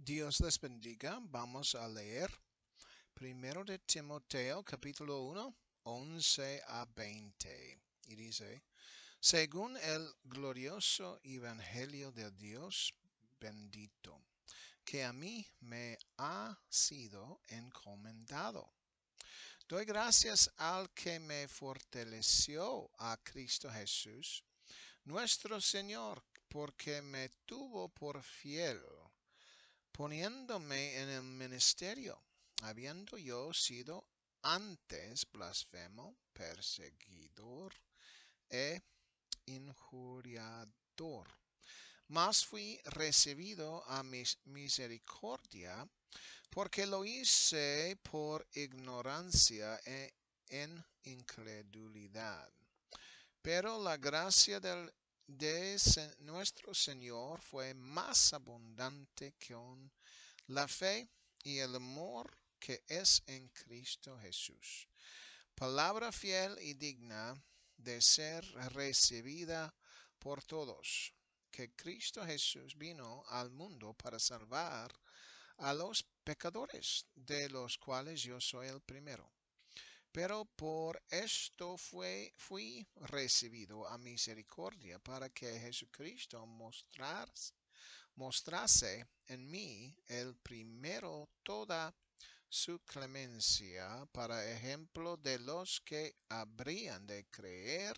Dios les bendiga. Vamos a leer primero de Timoteo capítulo 1, 11 a 20. Y dice, según el glorioso evangelio del Dios bendito, que a mí me ha sido encomendado. Doy gracias al que me fortaleció, a Cristo Jesús, nuestro Señor, porque me tuvo por fiel poniéndome en el ministerio, habiendo yo sido antes blasfemo, perseguidor e injuriador. Mas fui recibido a misericordia, porque lo hice por ignorancia en incredulidad. Pero la gracia de nuestro Señor fue más abundante que la fe y el amor que es en Cristo Jesús. Palabra fiel y digna de ser recibida por todos, que Cristo Jesús vino al mundo para salvar a los pecadores, de los cuales yo soy el primero. Pero por esto fui recibido a misericordia, para que Jesucristo mostrase en mí el primero toda su clemencia, para ejemplo de los que habrían de creer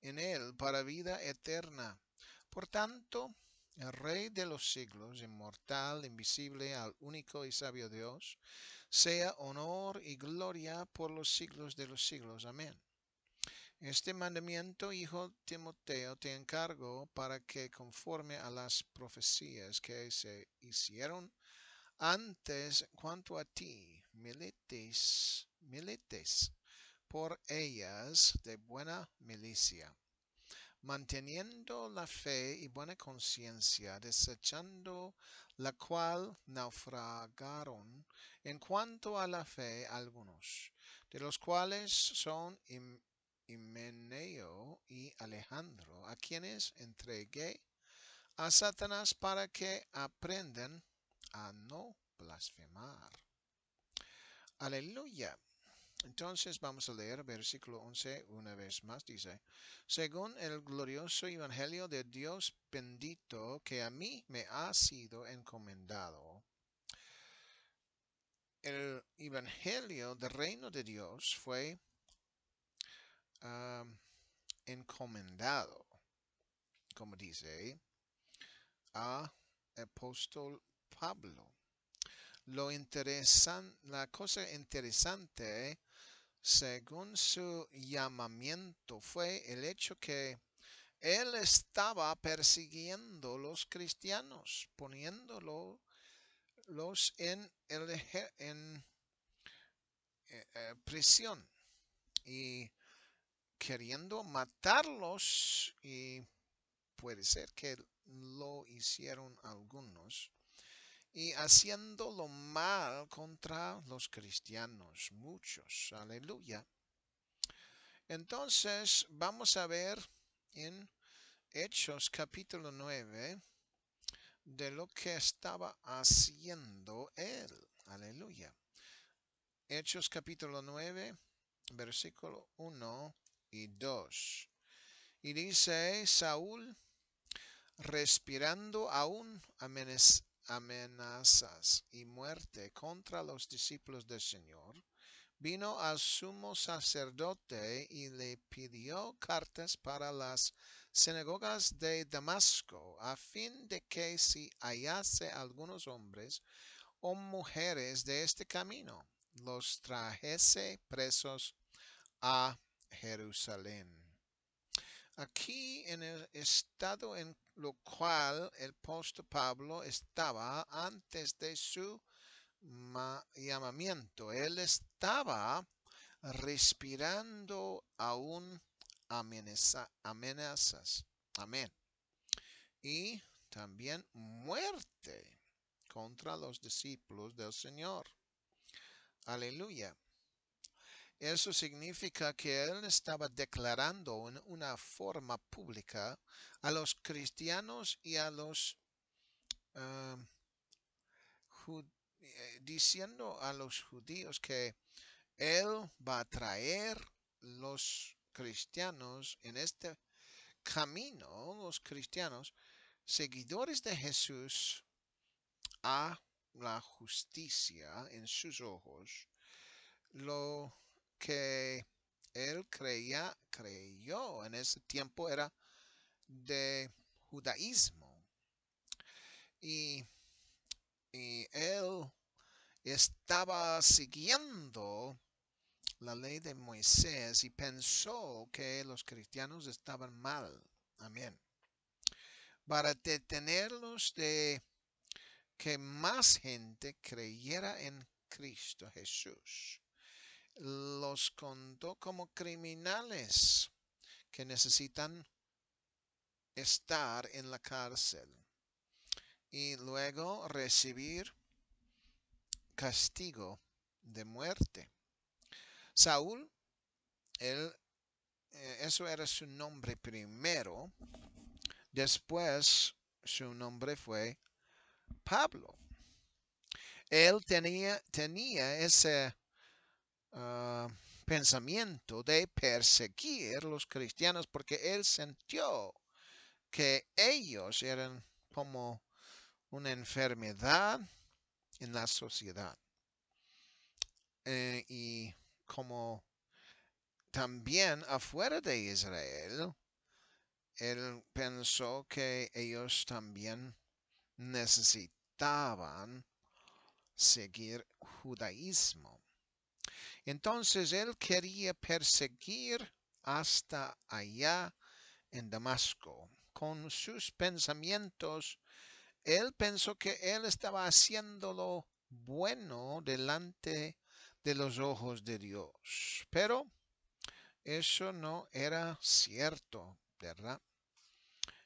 en él para vida eterna. Por tanto, el Rey de los siglos, inmortal, invisible, al único y sabio Dios, sea honor y gloria por los siglos de los siglos. Amén. Este mandamiento, hijo Timoteo, te encargo para que conforme a las profecías que se hicieron antes cuanto a ti, milites por ellas de buena milicia, manteniendo la fe y buena conciencia, desechando la cual naufragaron en cuanto a la fe algunos, de los cuales son Himeneo y Alejandro, a quienes entregué a Satanás para que aprendan a no blasfemar. Aleluya. Entonces vamos a leer versículo 11 una vez más. Dice, según el glorioso evangelio de Dios bendito, que a mí me ha sido encomendado. El evangelio del reino de Dios fue encomendado, como dice, a apóstol Pablo. La cosa interesante, según su llamamiento, fue el hecho que él estaba persiguiendo a los cristianos, poniéndolos en prisión y queriendo matarlos, y puede ser que lo hicieron algunos, y haciendo lo mal contra los cristianos, muchos. Aleluya. Entonces vamos a ver en Hechos capítulo 9 de lo que estaba haciendo él. Aleluya. Hechos capítulo 9, versículo 1 y 2. Y dice, Saúl, respirando aún amenazas y muerte contra los discípulos del Señor, vino al sumo sacerdote y le pidió cartas para las sinagogas de Damasco, a fin de que si hallase algunos hombres o mujeres de este camino, los trajese presos a Jerusalén. Aquí en el estado en lo cual el apóstol Pablo estaba antes de su llamamiento, él estaba respirando aún amenazas. Amén. Y también muerte contra los discípulos del Señor. Aleluya. Eso significa que él estaba declarando en una forma pública a los cristianos y a los diciendo a los judíos que él va a traer los cristianos en este camino, los cristianos, seguidores de Jesús, a la justicia en sus ojos, lo que él creyó en ese tiempo era de judaísmo. Y, y él estaba siguiendo la ley de Moisés y pensó que los cristianos estaban mal. Amén. Para detenerlos de que más gente creyera en Cristo Jesús, los contó como criminales que necesitan estar en la cárcel y luego recibir castigo de muerte. Saúl, eso era su nombre primero. Después su nombre fue Pablo. Él tenía ese pensamiento de perseguir los cristianos porque él sintió que ellos eran como una enfermedad en la sociedad. Y como también afuera de Israel, él pensó que ellos también necesitaban seguir judaísmo. Entonces él quería perseguir hasta allá en Damasco. Con sus pensamientos, él pensó que él estaba haciendo lo bueno delante de los ojos de Dios. Pero eso no era cierto, ¿verdad?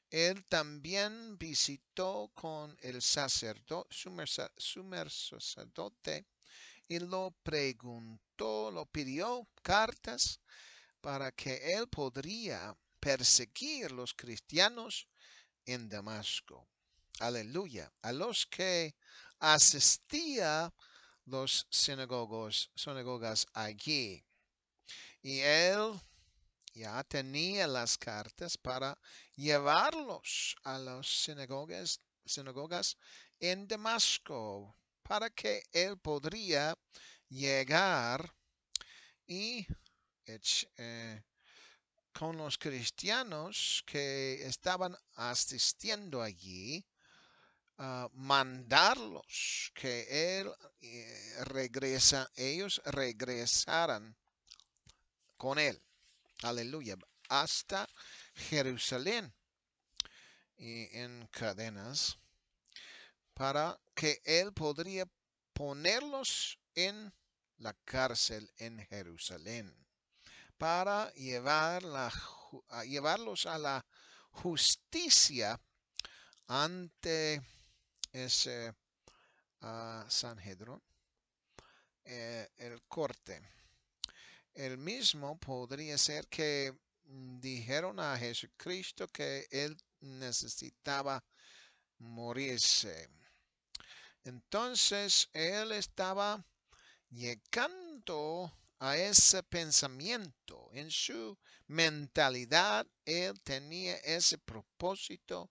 Él también visitó con el sacerdote, sumer sacerdote, y lo preguntó, lo pidió cartas para que él podría perseguir los cristianos en Damasco. Aleluya. A los que asistía los sinagogas allí. Y él ya tenía las cartas para llevarlos a las sinagogas en Damasco, para que él podría llegar y con los cristianos que estaban asistiendo allí, mandarlos que ellos regresaran con él. Aleluya. Hasta Jerusalén y en cadenas para que él podría ponerlos en la cárcel en Jerusalén para llevarlos a la justicia ante ese Sanhedrin, el corte. El mismo podría ser que dijeron a Jesucristo que él necesitaba morirse. Entonces él estaba llegando a ese pensamiento. En su mentalidad él tenía ese propósito.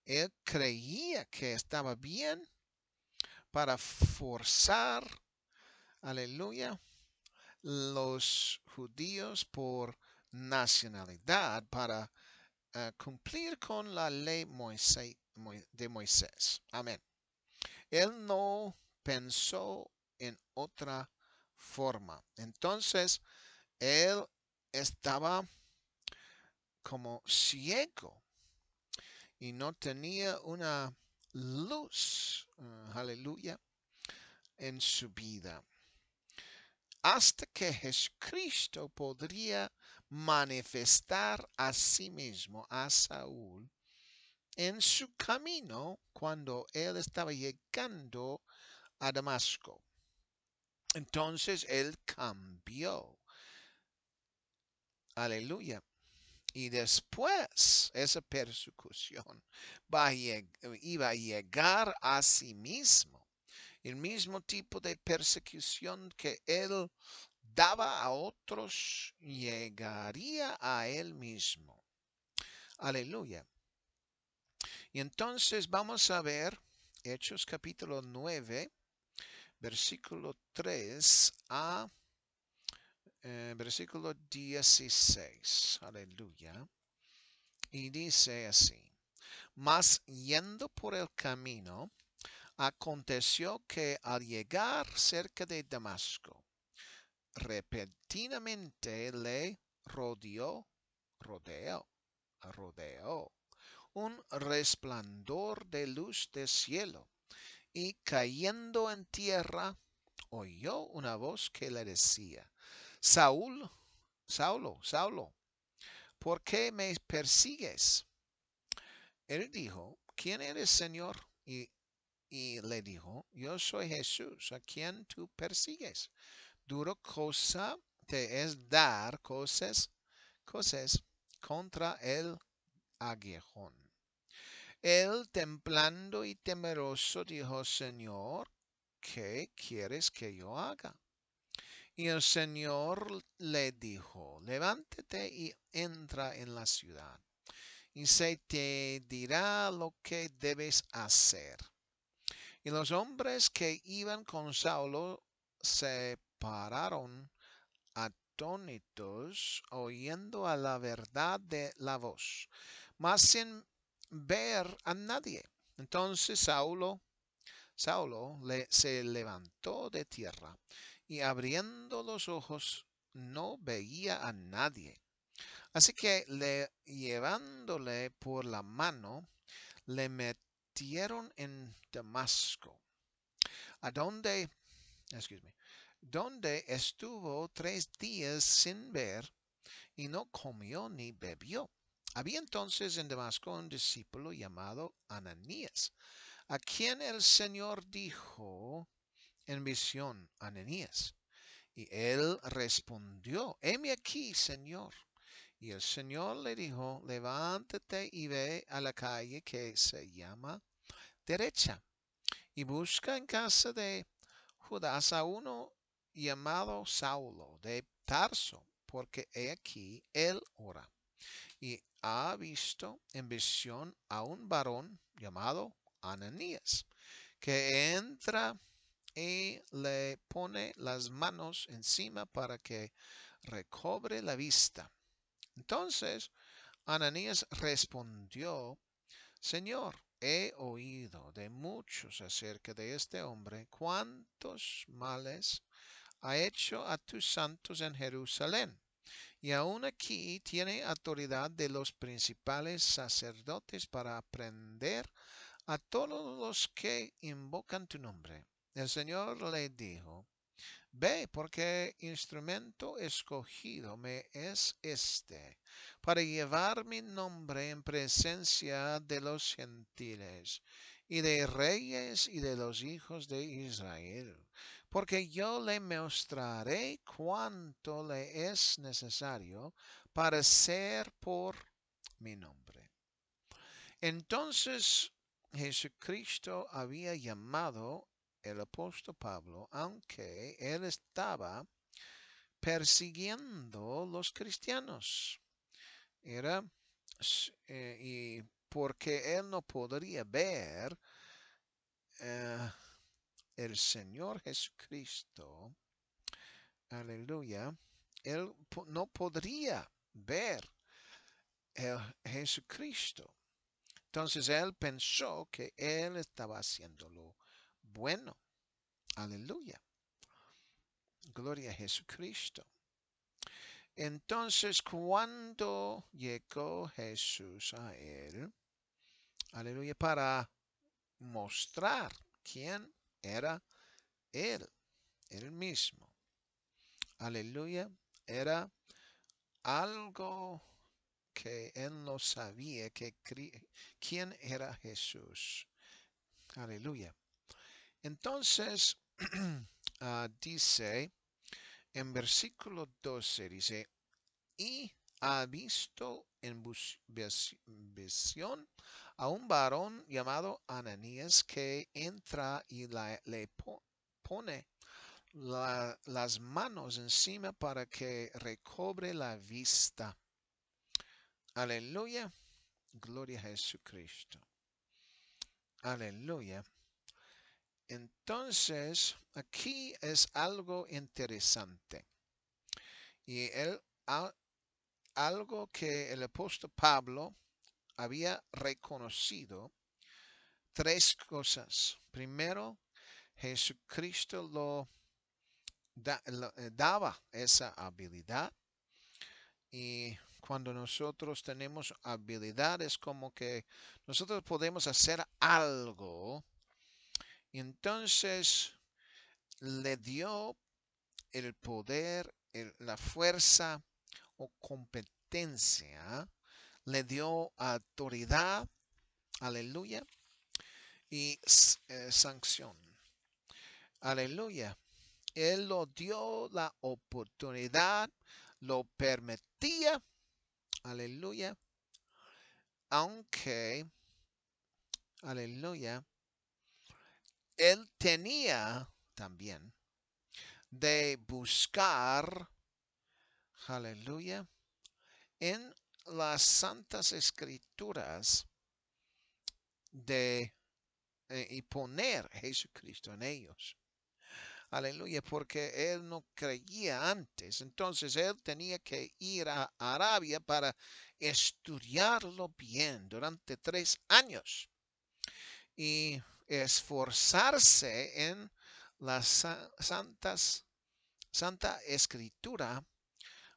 Él creía que estaba bien para forzar, aleluya, los judíos por nacionalidad para cumplir con la ley de Moisés. Amén. Él no pensó en otra forma. Entonces, él estaba como ciego y no tenía una luz, aleluya, en su vida. Hasta que Jesucristo podría manifestar a sí mismo a Saúl en su camino cuando él estaba llegando a Damasco. Entonces él cambió. Aleluya. Y después esa persecución iba a llegar a sí mismo. El mismo tipo de persecución que él daba a otros llegaría a él mismo. Aleluya. Y entonces vamos a ver Hechos capítulo 9, versículo 3 a versículo 16. Aleluya. Y dice así. Mas yendo por el camino, aconteció que al llegar cerca de Damasco, repentinamente le rodeó un resplandor de luz del cielo, y cayendo en tierra, oyó una voz que le decía, Saúl, Saulo, ¿por qué me persigues? Él dijo, ¿quién eres, Señor? Y le dijo, yo soy Jesús, a quien tú persigues. Duro cosa te es dar cosas contra el aguijón. Él, temblando y temeroso, dijo, Señor, ¿qué quieres que yo haga? Y el Señor le dijo, levántate y entra en la ciudad, y se te dirá lo que debes hacer. Y los hombres que iban con Saulo se pararon atónitos, oyendo a la verdad de la voz, mas sin ver a nadie. Entonces Saulo se levantó de tierra y abriendo los ojos no veía a nadie. Así que llevándole por la mano, le metieron en Damasco, a donde estuvo 3 días sin ver y no comió ni bebió. Había entonces en Damasco un discípulo llamado Ananías, a quien el Señor dijo en visión, Ananías. Y él respondió, heme aquí, Señor. Y el Señor le dijo, levántate y ve a la calle que se llama Derecha, y busca en casa de Judas a uno llamado Saulo de Tarso, porque he aquí él ora. Y ha visto en visión a un varón llamado Ananías, que entra y le pone las manos encima para que recobre la vista. Entonces Ananías respondió, Señor, he oído de muchos acerca de este hombre, cuántos males ha hecho a tus santos en Jerusalén. Y aún aquí tiene autoridad de los principales sacerdotes para prender a todos los que invocan tu nombre. El Señor le dijo, ve, porque instrumento escogido me es este, para llevar mi nombre en presencia de los gentiles, y de reyes y de los hijos de Israel, porque yo le mostraré cuánto le es necesario para ser por mi nombre. Entonces Jesucristo había llamado el apóstol Pablo, aunque él estaba persiguiendo los cristianos. Era, y porque él no podría ver eh, el Señor Jesucristo, aleluya, él no podría ver el Jesucristo. Entonces él pensó que él estaba haciéndolo bueno. Aleluya. Gloria a Jesucristo. Entonces cuando llegó Jesús a él, aleluya, para mostrar quién era él mismo. Aleluya, era algo que él no sabía quién era Jesús. Aleluya. Entonces, dice en versículo 12, dice, y ha visto en visión a un varón llamado Ananías que entra y le pone las manos encima para que recobre la vista. Aleluya. Gloria a Jesucristo. Aleluya. Entonces, aquí es algo interesante. Y algo que el apóstol Pablo había reconocido, tres cosas. Primero, Jesucristo daba esa habilidad. Y cuando nosotros tenemos habilidades como que nosotros podemos hacer algo, entonces le dio el poder, la fuerza o competencia, le dio autoridad, aleluya, y sanción, aleluya. Él lo dio la oportunidad, lo permitía, aleluya, aunque, aleluya, él tenía también de buscar, aleluya, en las santas escrituras y poner a Jesucristo en ellos. Aleluya, porque él no creía antes. Entonces él tenía que ir a Arabia para estudiarlo bien durante 3 años y esforzarse en la Santa Escritura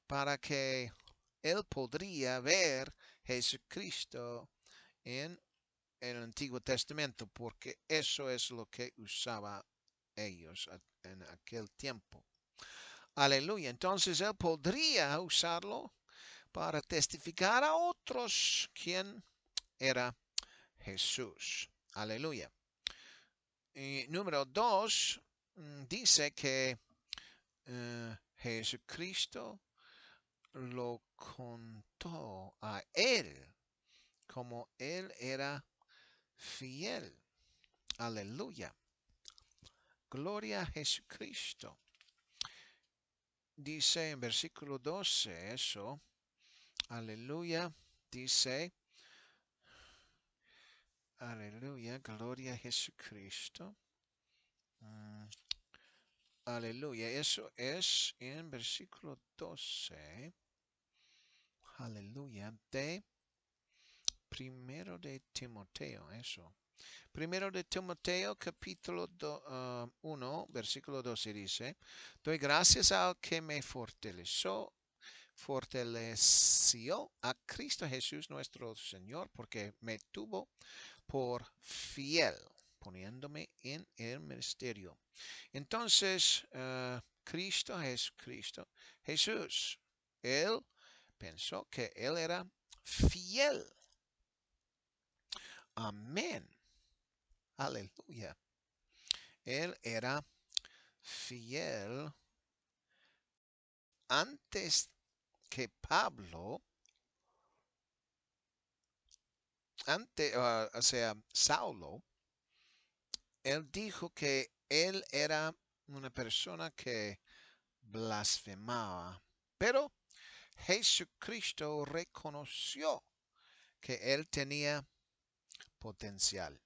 para que él podría ver Jesucristo en el Antiguo Testamento, porque eso es lo que usaba ellos en aquel tiempo. Aleluya. Entonces él podría usarlo para testificar a otros quién era Jesús. Aleluya. Y número 2 dice que Jesucristo lo contó a él como él era fiel. Aleluya. Gloria a Jesucristo. Dice en versículo 12 eso. Aleluya. Dice, aleluya, gloria a Jesucristo. Aleluya. Eso es en versículo 12. Aleluya. De primero de Timoteo. Eso. Primero de Timoteo, capítulo 1, versículo 12 dice, doy gracias al que me fortaleció a Cristo Jesús nuestro Señor, porque me tuvo por fiel, poniéndome en el ministerio. Entonces, Jesucristo, Jesús, él pensó que él era fiel. Amén. Aleluya. Él era fiel antes que Pablo, o sea, Saulo, él dijo que él era una persona que blasfemaba. Pero Jesucristo reconoció que él tenía potencial,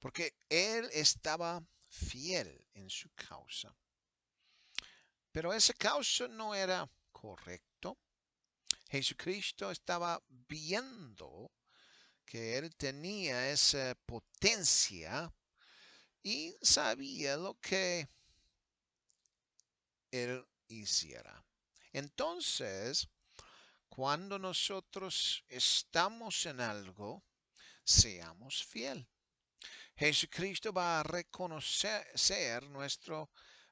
porque él estaba fiel en su causa. Pero esa causa no era correcto. Jesucristo estaba viendo que él tenía esa potencia y sabía lo que él hiciera. Entonces, cuando nosotros estamos en algo, seamos fiel. Jesucristo va a reconocer nuestra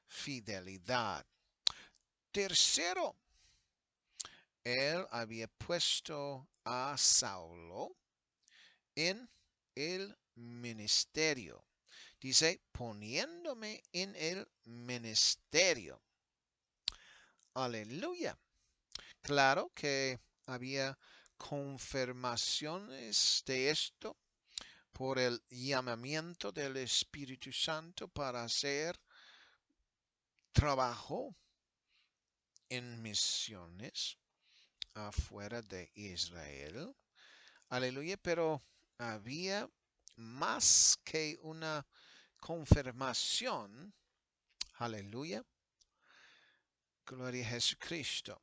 fidelidad. Tercero, él había puesto a Saulo en el ministerio. Dice, poniéndome en el ministerio. Aleluya. Claro que había confirmaciones de esto por el llamamiento del Espíritu Santo para hacer trabajo en misiones afuera de Israel. Aleluya, pero había más que una confirmación. Aleluya. Gloria a Jesucristo.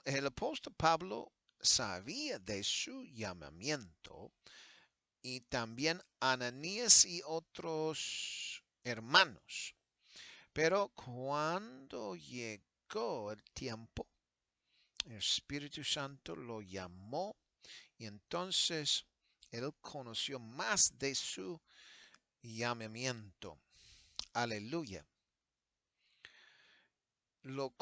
El apóstol Pablo sabía de su llamamiento y también Ananías y otros hermanos. Pero cuando llegó el tiempo, el Espíritu Santo lo llamó y entonces él conoció más de su llamamiento. Aleluya. Lo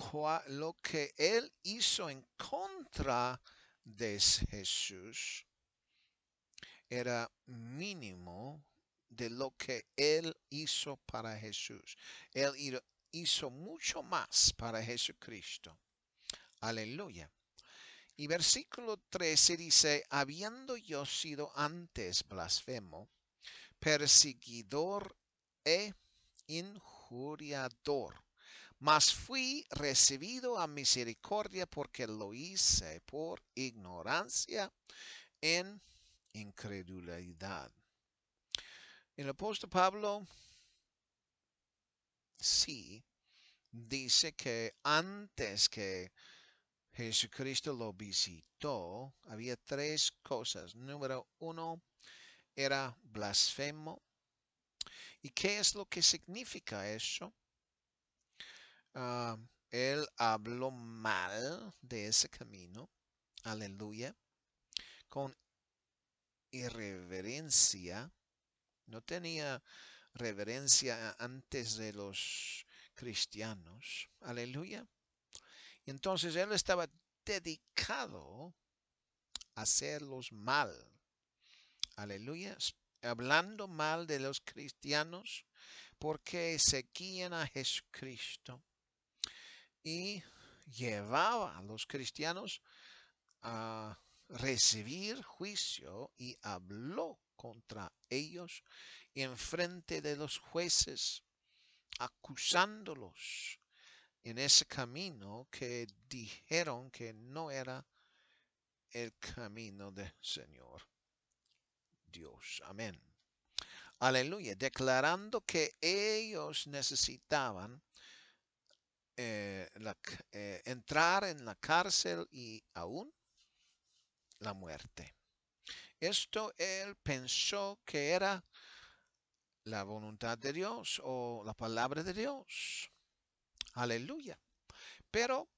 que él hizo en contra de Jesús era mínimo de lo que él hizo para Jesús. Él hizo mucho más para Jesucristo. Aleluya. Y versículo 13 dice, habiendo yo sido antes blasfemo, perseguidor e injuriador, mas fui recibido a misericordia porque lo hice por ignorancia en incredulidad. El apóstol Pablo sí dice que antes que Jesucristo lo visitó, había tres cosas. Número uno, era blasfemo. ¿Y qué es lo que significa eso? Ah, él habló mal de ese camino. Aleluya. Con irreverencia. No tenía reverencia antes de los cristianos. Aleluya. Y entonces él estaba dedicado a hacerlos mal. Aleluya. Hablando mal de los cristianos porque seguían a Jesucristo y llevaba a los cristianos a recibir juicio y habló contra ellos en frente de los jueces, acusándolos en ese camino que dijeron que no era el camino del Señor Dios. Amén. Aleluya. Declarando que ellos necesitaban entrar en la cárcel y aún la muerte. Esto él pensó que era la voluntad de Dios o la palabra de Dios. Aleluya. Pero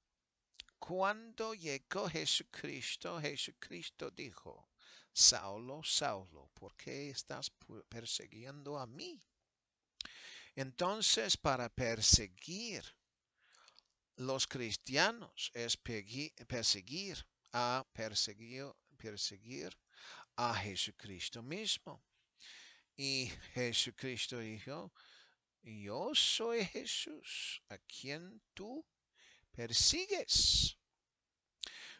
cuando llegó Jesucristo, Jesucristo dijo, Saulo, Saulo, ¿por qué estás persiguiendo a mí? Entonces, para perseguir los cristianos es perseguir a Jesucristo mismo. Y Jesucristo dijo, yo soy Jesús, a quien tú persigues.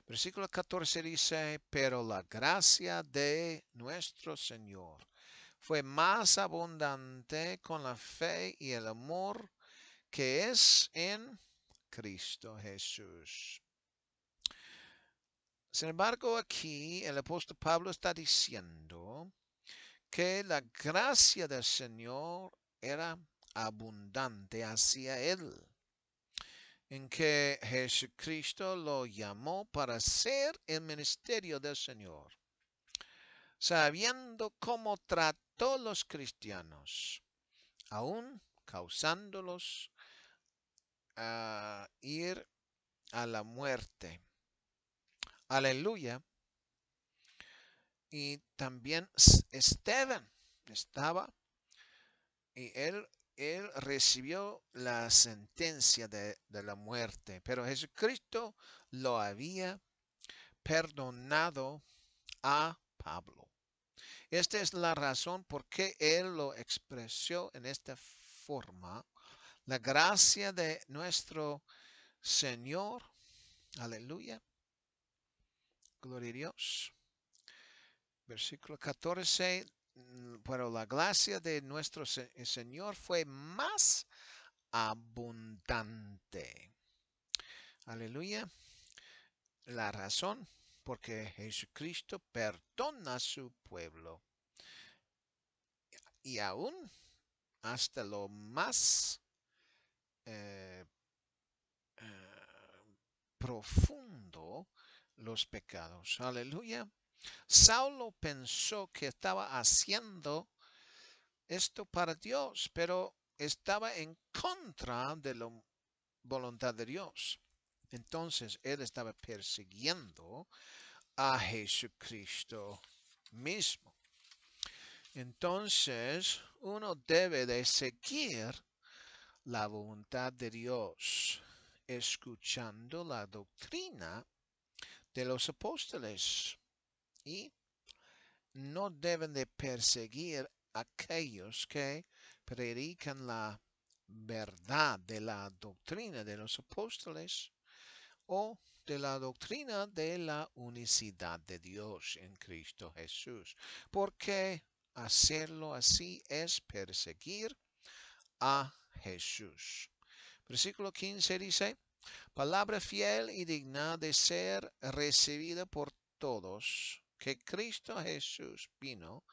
Versículo 14 dice, pero la gracia de nuestro Señor fue más abundante con la fe y el amor que es en Cristo Jesús. Sin embargo, aquí el apóstol Pablo está diciendo que la gracia del Señor era abundante hacia él, en que Jesucristo lo llamó para hacer el ministerio del Señor, sabiendo cómo trató a los cristianos, aún causándolos a ir a la muerte. Aleluya. Y también Esteban estaba y él recibió la sentencia de la muerte, pero Jesucristo lo había perdonado a Pablo. Esta es la razón por qué él lo expresó en esta forma. La gracia de nuestro Señor Aleluya. Gloria a Dios. Versículo 14. Pero la gracia de nuestro Señor fue más abundante. Aleluya. La razón porque Jesucristo perdona a su pueblo. Y aún hasta lo más profundo los pecados. Aleluya. Saulo pensó que estaba haciendo esto para Dios, pero estaba en contra de la voluntad de Dios. Entonces él estaba persiguiendo a Jesucristo mismo. Entonces uno debe de seguir la voluntad de Dios, escuchando la doctrina de los apóstoles, y no deben de perseguir a aquellos que predican la verdad de la doctrina de los apóstoles o de la doctrina de la unicidad de Dios en Cristo Jesús, porque hacerlo así es perseguir a Jesús. Versículo 15 dice: palabra fiel y digna de ser recibida por todos, que Cristo Jesús vino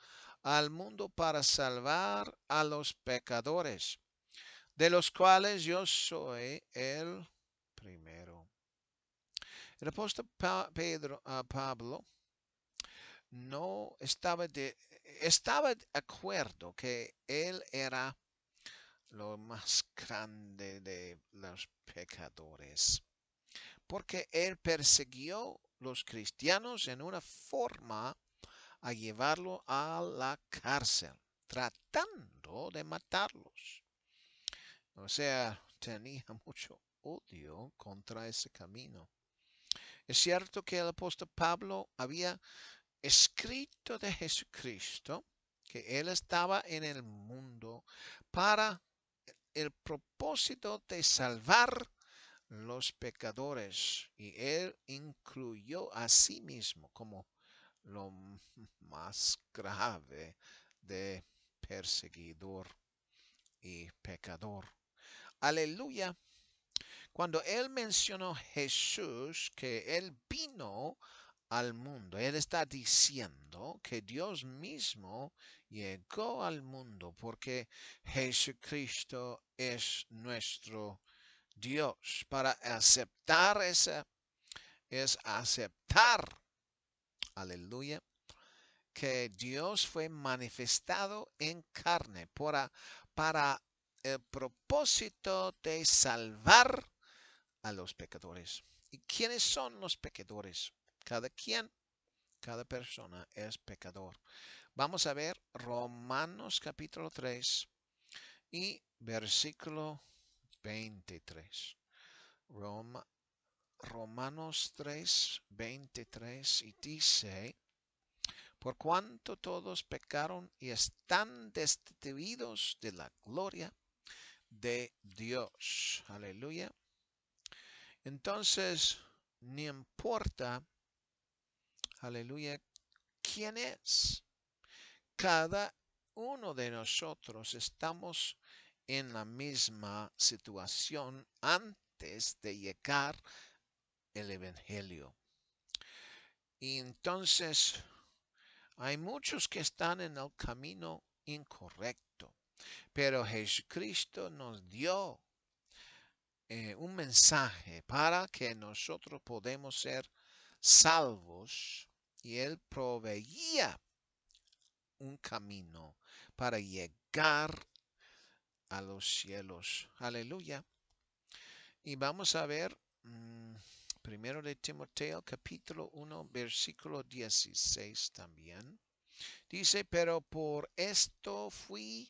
al mundo para salvar a los pecadores, de los cuales yo soy el primero. El apóstol Pablo no estaba de acuerdo que él era lo más grande de los pecadores, porque él persiguió los cristianos en una forma a llevarlo a la cárcel, tratando de matarlos. O sea, tenía mucho odio contra ese camino. Es cierto que el apóstol Pablo había escrito de Jesucristo, que él estaba en el mundo para el propósito de salvar los pecadores, y él incluyó a sí mismo como lo más grave de perseguidor y pecador. Aleluya. Cuando él mencionó Jesús, que él vino al mundo, él está diciendo que Dios mismo llegó al mundo porque Jesucristo es nuestro Dios. Para aceptar esa es aceptar, aleluya, que Dios fue manifestado en carne para el propósito de salvar a los pecadores. ¿Y quiénes son los pecadores? Cada quien, cada persona es pecador. Vamos a ver Romanos capítulo 3 y versículo 23. Romanos 3, 23, y dice: por cuanto todos pecaron y están destituidos de la gloria de Dios. Aleluya. Entonces, no importa, aleluya, quién es. Cada uno de nosotros estamos en la misma situación antes de llegar el Evangelio. Y entonces hay muchos que están en el camino incorrecto, pero Jesucristo nos dio un mensaje para que nosotros podamos ser salvos, y Él proveía un camino para llegar a los cielos. Aleluya. Y vamos a ver primero de Timoteo capítulo 1 versículo 16 también. Dice: pero por esto fui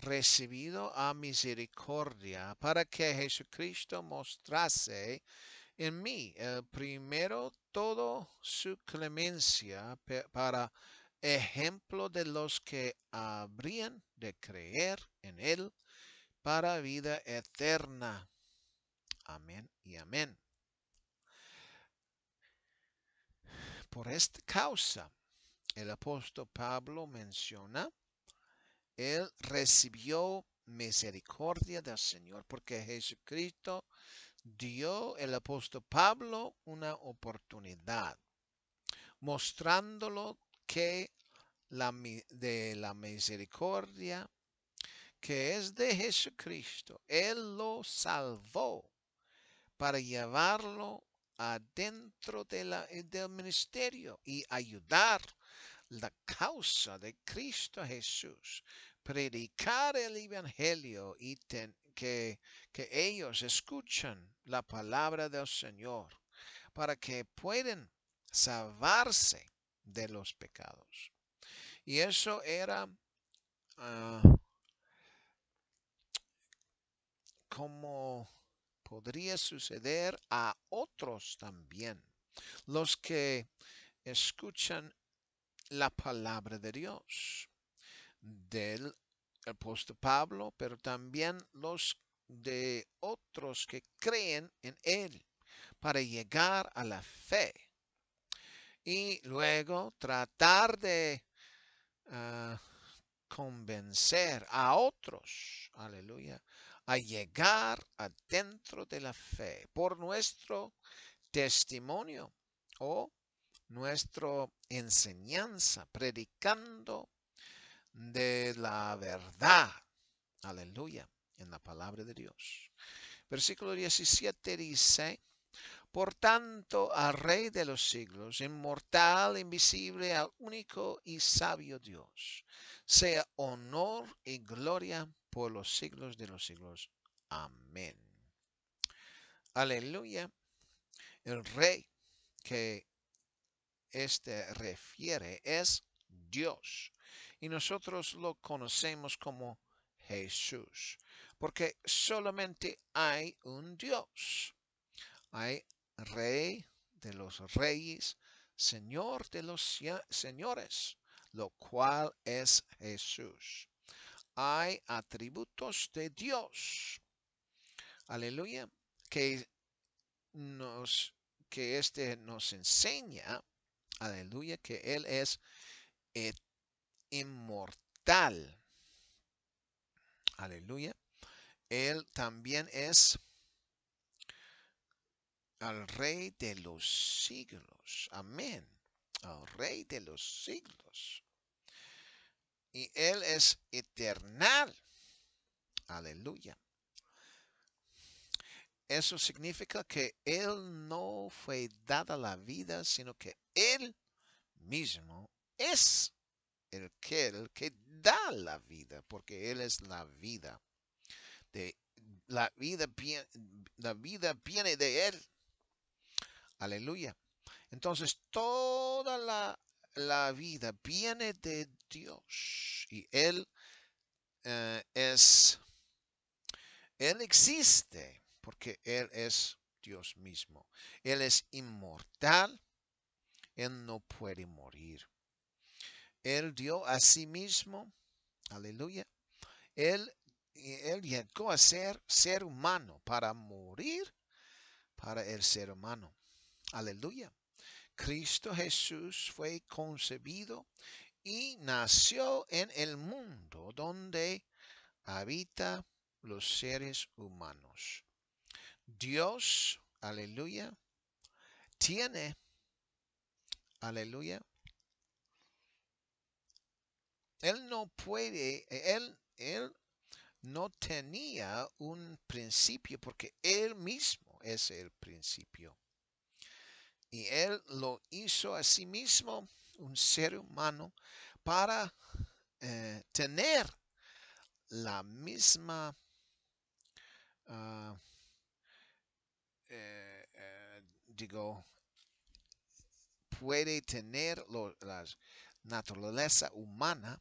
recibido a misericordia, para que Jesucristo mostrase en mí el primero todo su clemencia, para ejemplo de los que habrían de creer en él para vida eterna. Amén y amén. Por esta causa, el apóstol Pablo menciona, él recibió misericordia del Señor porque Jesucristo dio al apóstol Pablo una oportunidad, mostrándolo que de la misericordia que es de Jesucristo, Él lo salvó para llevarlo adentro del ministerio y ayudar la causa de Cristo Jesús, predicar el Evangelio y que ellos escuchen la palabra del Señor para que puedan salvarse de los pecados. Y eso era como podría suceder a otros también, los que escuchan la palabra de Dios, del apóstol Pablo, pero también los de otros que creen en él para llegar a la fe y luego tratar de convencer a otros, aleluya, a llegar adentro de la fe por nuestro testimonio o nuestra enseñanza, predicando de la verdad, aleluya, en la palabra de Dios. Versículo 17 dice, por tanto, al Rey de los siglos, inmortal, invisible, al único y sabio Dios, sea honor y gloria por los siglos de los siglos. Amén. Aleluya. El Rey que este refiere es Dios. Y nosotros lo conocemos como Jesús. Porque solamente hay un Dios. Hay Rey de los reyes, Señor de los señores, lo cual es Jesús. Hay atributos de Dios, aleluya, que este nos enseña, aleluya, que Él es inmortal, aleluya. Él también es al Rey de los siglos. Amén. Al Rey de los siglos. Y Él es eternal. Aleluya. Eso significa que Él no fue dada la vida, sino que Él mismo es el que da la vida, porque Él es la vida. La vida viene de Él. Aleluya. Entonces toda la vida viene de Dios y Él Él existe porque Él es Dios mismo. Él es inmortal. Él no puede morir. Él dio a sí mismo. Aleluya. Él llegó a ser humano para morir para el ser humano. Aleluya. Cristo Jesús fue concebido y nació en el mundo donde habita los seres humanos. Dios, aleluya, tiene, aleluya, Él no puede, Él no tenía un principio porque Él mismo es el principio. Y Él lo hizo a sí mismo, un ser humano, para tener la misma puede tener la naturaleza humana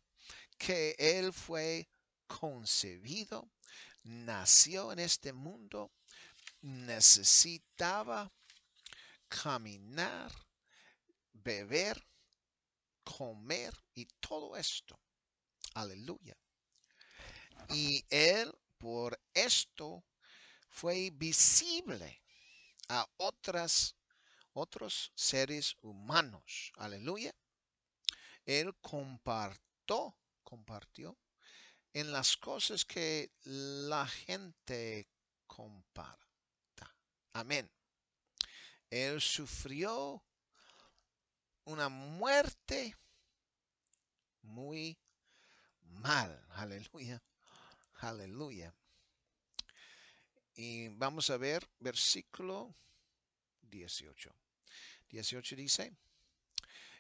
que Él fue concebido, nació en este mundo, necesitaba caminar, beber, comer y todo esto. Aleluya. Y Él por esto fue visible a otros seres humanos. Aleluya. Él compartió en las cosas que la gente compara. Amén. Él sufrió una muerte muy mal. Aleluya. Aleluya. Y vamos a ver versículo 18. 18 dice,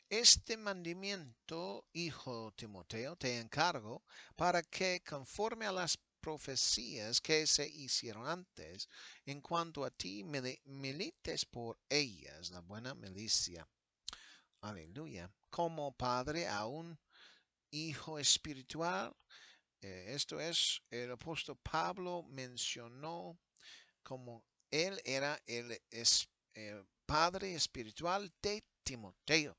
este mandamiento, hijo Timoteo, te encargo para que conforme a las profecías que se hicieron antes, en cuanto a ti milites por ellas, la buena milicia. Aleluya. Como padre a un hijo espiritual, esto es, el apóstol Pablo mencionó como él era el padre espiritual de Timoteo,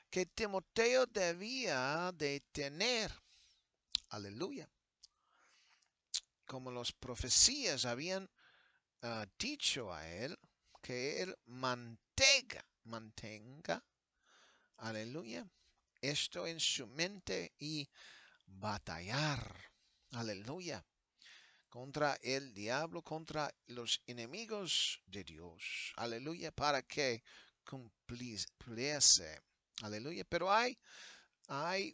que Timoteo debía de tener, aleluya, como las profecías habían dicho a él, que él mantenga, aleluya, esto en su mente y batallar, aleluya, contra el diablo, contra los enemigos de Dios, aleluya, para que cumpliese, aleluya. Pero hay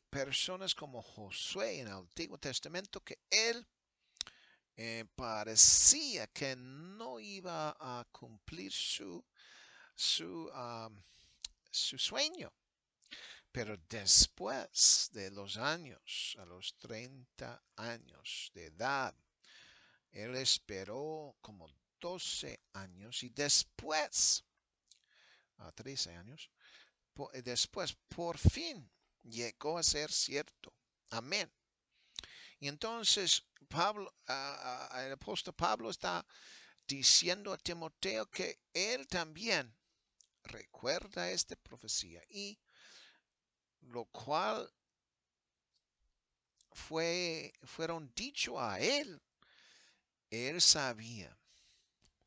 personas como Josué en el Antiguo Testamento que él parecía que no iba a cumplir su sueño. Pero después de los años, a los 30 años de edad, él esperó como 12 años y después, a 13 años, después por fin llegó a ser cierto. Amén. Y entonces el apóstol Pablo está diciendo a Timoteo que él también recuerda esta profecía y lo cual fueron dicho a él. Él sabía,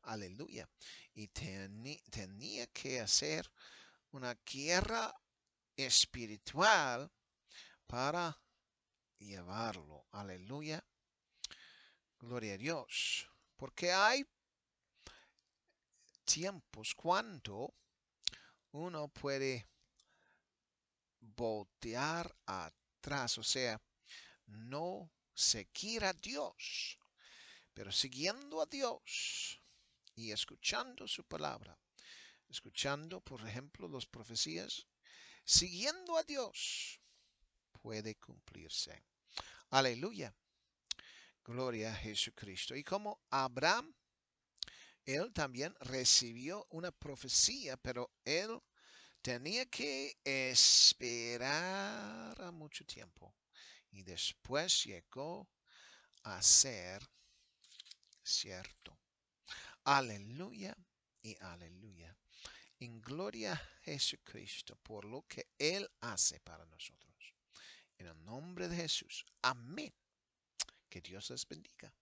aleluya, y tenía que hacer una guerra espiritual para llevarlo, aleluya, gloria a Dios, porque hay tiempos cuando uno puede voltear atrás, o sea, no seguir a Dios, pero siguiendo a Dios y escuchando su palabra, escuchando, por ejemplo, las profecías, siguiendo a Dios, puede cumplirse. Aleluya. Gloria a Jesucristo. Y como Abraham, él también recibió una profecía, pero él tenía que esperar a mucho tiempo. Y después llegó a ser cierto. Aleluya y aleluya. En gloria a Jesucristo por lo que Él hace para nosotros. En el nombre de Jesús. Amén. Que Dios les bendiga.